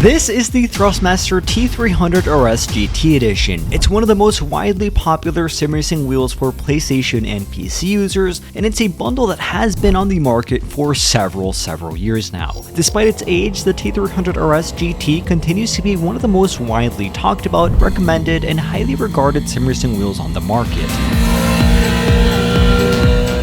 This is the Thrustmaster T300RS GT edition. It's one of the most widely popular sim racing wheels for PlayStation and PC users, and it's a bundle that has been on the market for several years now. Despite its age, the T300RS GT continues to be one of the most widely talked about, recommended, and highly regarded sim racing wheels on the market.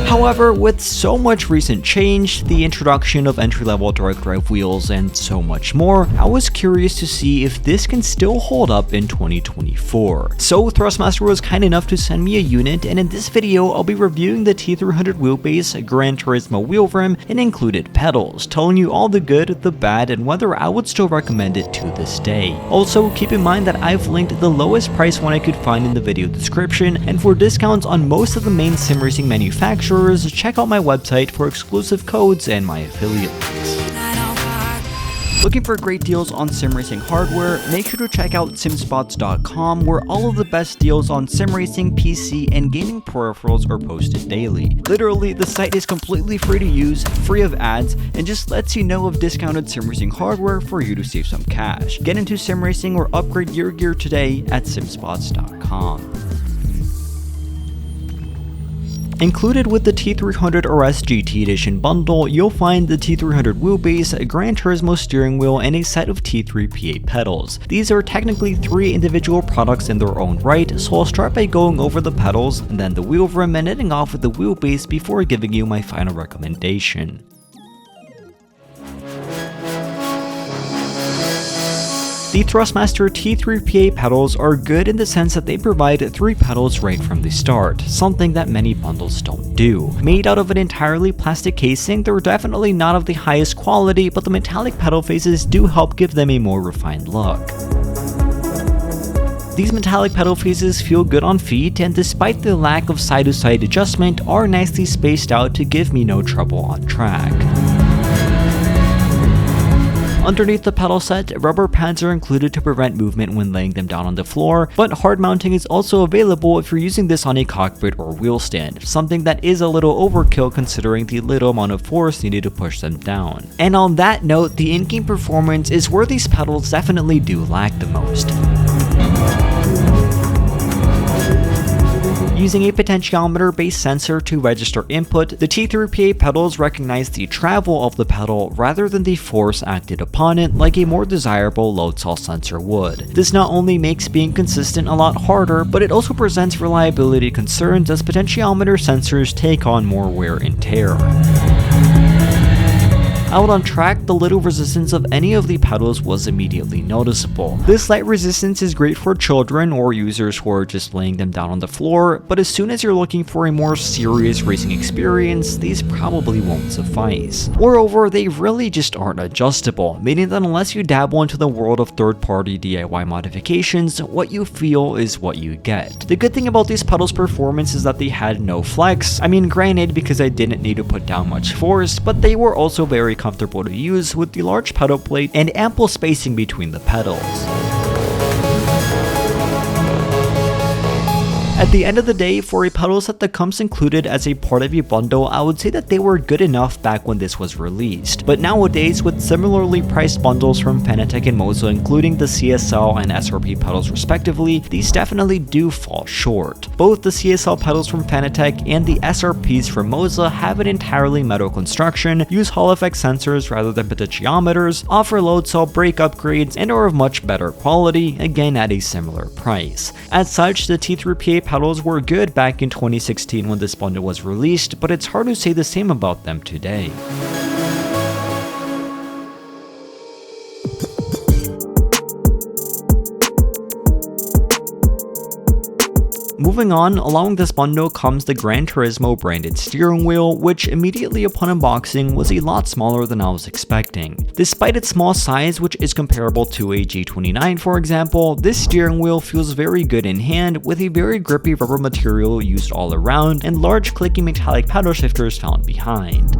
However, with so much recent change, the introduction of entry-level direct drive wheels, and so much more, I was curious to see if this can still hold up in 2024. So Thrustmaster was kind enough to send me a unit, and in this video I'll be reviewing the T300 wheelbase, Gran Turismo wheel rim, and included pedals, telling you all the good, the bad, and whether I would still recommend it to this day. Also, keep in mind that I've linked the lowest price one I could find in the video description, and for discounts on most of the main sim racing manufacturers, check out my website for exclusive codes and my affiliate links. Looking for great deals on sim racing hardware? Make sure to check out simspots.com, where all of the best deals on sim racing, PC, and gaming peripherals are posted daily. Literally, the site is completely free to use, free of ads, and just lets you know of discounted sim racing hardware for you to save some cash. Get into sim racing or upgrade your gear today at simspots.com. Included with the T300RS GT Edition bundle, you'll find the T300 wheelbase, Gran Turismo steering wheel, and a set of T3PA pedals. These are technically 3 individual products in their own right, so I'll start by going over the pedals, then the wheel rim, and ending off with the wheelbase before giving you my final recommendation. The Thrustmaster T3PA pedals are good in the sense that they provide 3 pedals right from the start, something that many bundles don't do. Made out of an entirely plastic casing, they're definitely not of the highest quality, but the metallic pedal faces do help give them a more refined look. These metallic pedal faces feel good on feet, and despite the lack of side-to-side adjustment, are nicely spaced out to give me no trouble on track. Underneath the pedal set, rubber pads are included to prevent movement when laying them down on the floor, but hard mounting is also available if you're using this on a cockpit or wheel stand, something that is a little overkill considering the little amount of force needed to push them down. And on that note, the in-game performance is where these pedals definitely do lack the most. Using a potentiometer-based sensor to register input, the T3PA pedals recognize the travel of the pedal rather than the force acted upon it like a more desirable load cell sensor would. This not only makes being consistent a lot harder, but it also presents reliability concerns as potentiometer sensors take on more wear and tear. Out on track, the little resistance of any of the pedals was immediately noticeable. This light resistance is great for children or users who are just laying them down on the floor, but as soon as you're looking for a more serious racing experience, these probably won't suffice. Moreover, they really just aren't adjustable, meaning that unless you dabble into the world of third-party DIY modifications, what you feel is what you get. The good thing about these pedals' performance is that they had no flex. I mean, granted, because I didn't need to put down much force, but they were also very comfortable to use with the large pedal plate and ample spacing between the pedals. At the end of the day, for a pedal set that comes included as a part of a bundle, I would say that they were good enough back when this was released. But nowadays, with similarly priced bundles from Fanatec and MOZA, including the CSL and SRP pedals respectively, these definitely do fall short. Both the CSL pedals from Fanatec and the SRPs from MOZA have an entirely metal construction, use Hall effect sensors rather than potentiometers, offer load cell brake upgrades, and are of much better quality, again at a similar price. As such, the T3PA pedals were good back in 2016 when this bundle was released, but it's hard to say the same about them today. Moving on, along with this bundle comes the Gran Turismo branded steering wheel, which immediately upon unboxing was a lot smaller than I was expecting. Despite its small size, which is comparable to a G29 for example, this steering wheel feels very good in hand with a very grippy rubber material used all around and large clicky metallic paddle shifters found behind.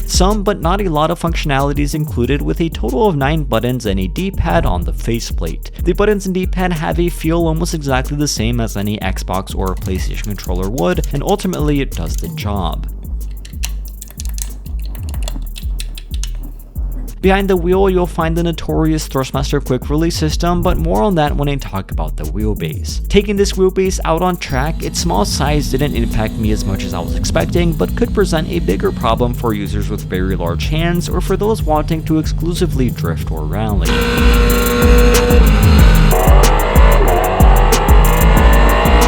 Some, but not a lot of functionalities included, with a total of 9 buttons and a D-pad on the faceplate. The buttons and D-pad have a feel almost exactly the same as any Xbox or PlayStation controller would, and ultimately it does the job. Behind the wheel, you'll find the notorious Thrustmaster quick release system, but more on that when I talk about the wheelbase. Taking this wheelbase out on track, its small size didn't impact me as much as I was expecting, but could present a bigger problem for users with very large hands or for those wanting to exclusively drift or rally.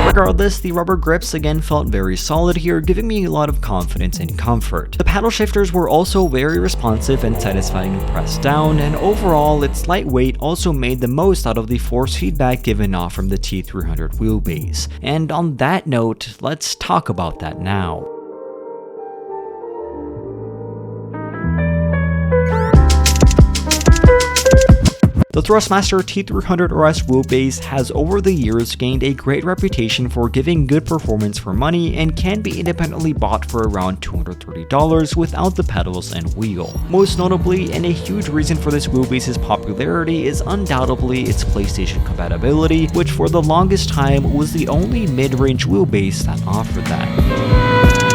Regardless, the rubber grips again felt very solid here, giving me a lot of confidence and comfort. The paddle shifters were also very responsive and satisfying to press down, and overall its lightweight also made the most out of the force feedback given off from the T300 wheelbase. And on that note, let's talk about that now. The Thrustmaster T300RS wheelbase has over the years gained a great reputation for giving good performance for money and can be independently bought for around $230 without the pedals and wheel. Most notably, and a huge reason for this wheelbase's popularity, is undoubtedly its PlayStation compatibility, which for the longest time was the only mid-range wheelbase that offered that.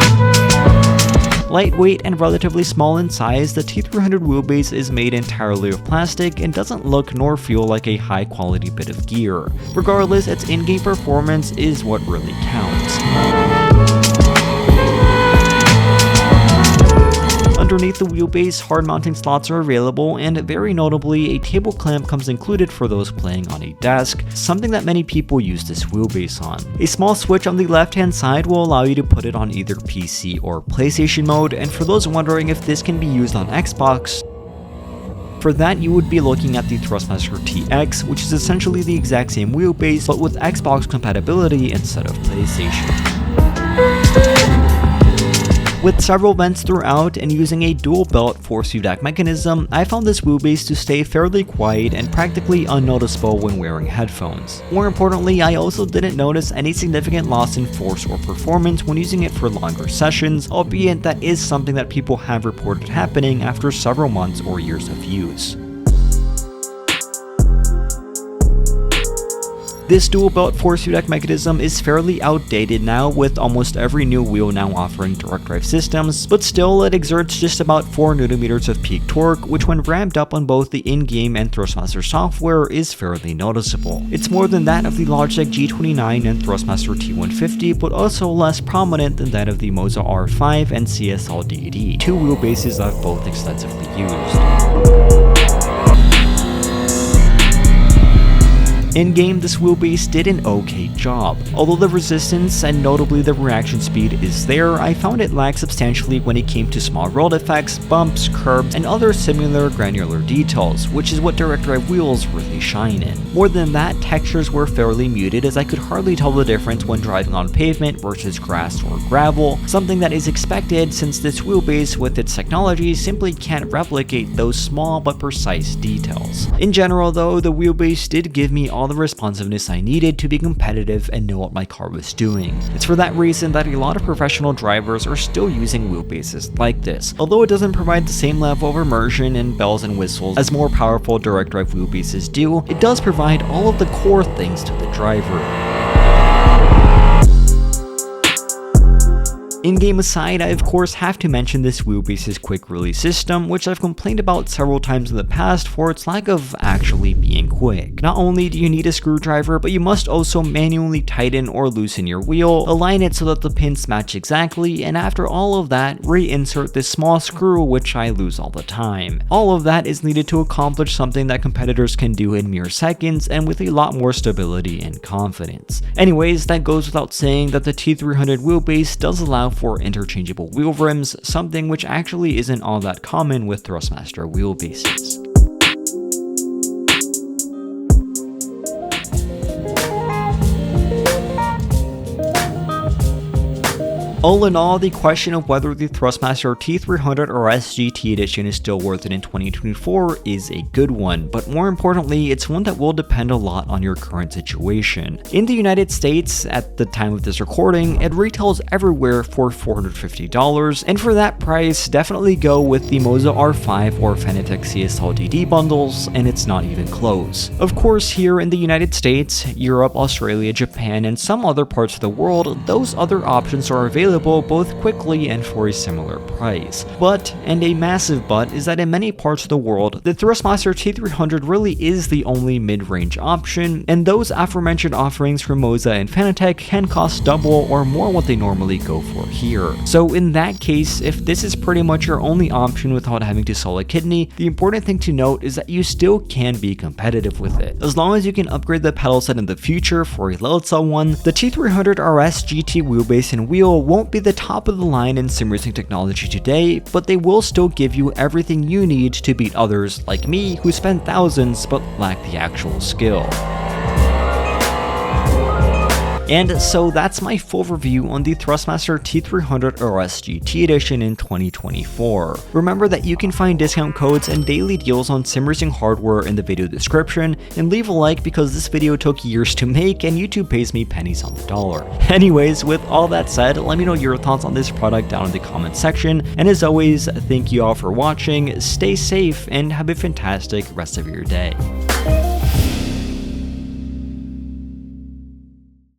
Lightweight and relatively small in size, the T300 wheelbase is made entirely of plastic and doesn't look nor feel like a high quality bit of gear. Regardless, its in-game performance is what really counts. Underneath the wheelbase, hard mounting slots are available, and very notably, a table clamp comes included for those playing on a desk, something that many people use this wheelbase on. A small switch on the left-hand side will allow you to put it on either PC or PlayStation mode, and for those wondering if this can be used on Xbox, for that you would be looking at the Thrustmaster TX, which is essentially the exact same wheelbase, but with Xbox compatibility instead of PlayStation. With several vents throughout and using a dual belt force feedback mechanism, I found this wheelbase to stay fairly quiet and practically unnoticeable when wearing headphones. More importantly, I also didn't notice any significant loss in force or performance when using it for longer sessions, albeit that is something that people have reported happening after several months or years of use. This dual belt force feedback mechanism is fairly outdated now, with almost every new wheel now offering direct drive systems, but still it exerts just about 4 Nm of peak torque, which when ramped up on both the in-game and Thrustmaster software is fairly noticeable. It's more than that of the Logitech G29 and Thrustmaster T150, but also less prominent than that of the MOZA R5 and CSL DD, two wheelbases I've both extensively used. In-game, this wheelbase did an okay job. Although the resistance and notably the reaction speed is there, I found it lacked substantially when it came to small roll effects, bumps, curbs, and other similar granular details, which is what direct drive wheels really shine in. More than that, textures were fairly muted, as I could hardly tell the difference when driving on pavement versus grass or gravel, something that is expected since this wheelbase with its technology simply can't replicate those small but precise details. In general though, the wheelbase did give me all the responsiveness I needed to be competitive and know what my car was doing. It's for that reason that a lot of professional drivers are still using wheelbases like this. Although it doesn't provide the same level of immersion and bells and whistles as more powerful direct drive wheelbases do, it does provide all of the core things to the driver. In-game aside, I of course have to mention this wheelbase's quick release system, which I've complained about several times in the past for its lack of actually being quick. Not only do you need a screwdriver, but you must also manually tighten or loosen your wheel, align it so that the pins match exactly, and after all of that, reinsert this small screw, which I lose all the time. All of that is needed to accomplish something that competitors can do in mere seconds and with a lot more stability and confidence. Anyways, that goes without saying that the T300 wheelbase does allow for interchangeable wheel rims, something which actually isn't all that common with Thrustmaster wheelbases. All in all, the question of whether the Thrustmaster T300RS GT edition is still worth it in 2024 is a good one, but more importantly, it's one that will depend a lot on your current situation. In the United States, at the time of this recording, it retails everywhere for $450, and for that price, definitely go with the MOZA R5 or Fanatec CSL DD bundles, and it's not even close. Of course, here in the United States, Europe, Australia, Japan, and some other parts of the world, those other options are available available both quickly and for a similar price. But, and a massive but, is that in many parts of the world, the Thrustmaster T300 really is the only mid-range option, and those aforementioned offerings from MOZA and Fanatec can cost double or more what they normally go for here. So in that case, if this is pretty much your only option without having to sell a kidney, the important thing to note is that you still can be competitive with it. As long as you can upgrade the pedal set in the future for a load cell one, the T300RS GT wheelbase and wheel won't be the top of the line in sim racing technology today, but they will still give you everything you need to beat others like me who spend thousands but lack the actual skill. And so that's my full review on the Thrustmaster T300RS GT edition in 2024. Remember that you can find discount codes and daily deals on sim racing hardware in the video description, and leave a like because this video took years to make and YouTube pays me pennies on the dollar. Anyways, with all that said, let me know your thoughts on this product down in the comment section, and as always, thank you all for watching, stay safe, and have a fantastic rest of your day.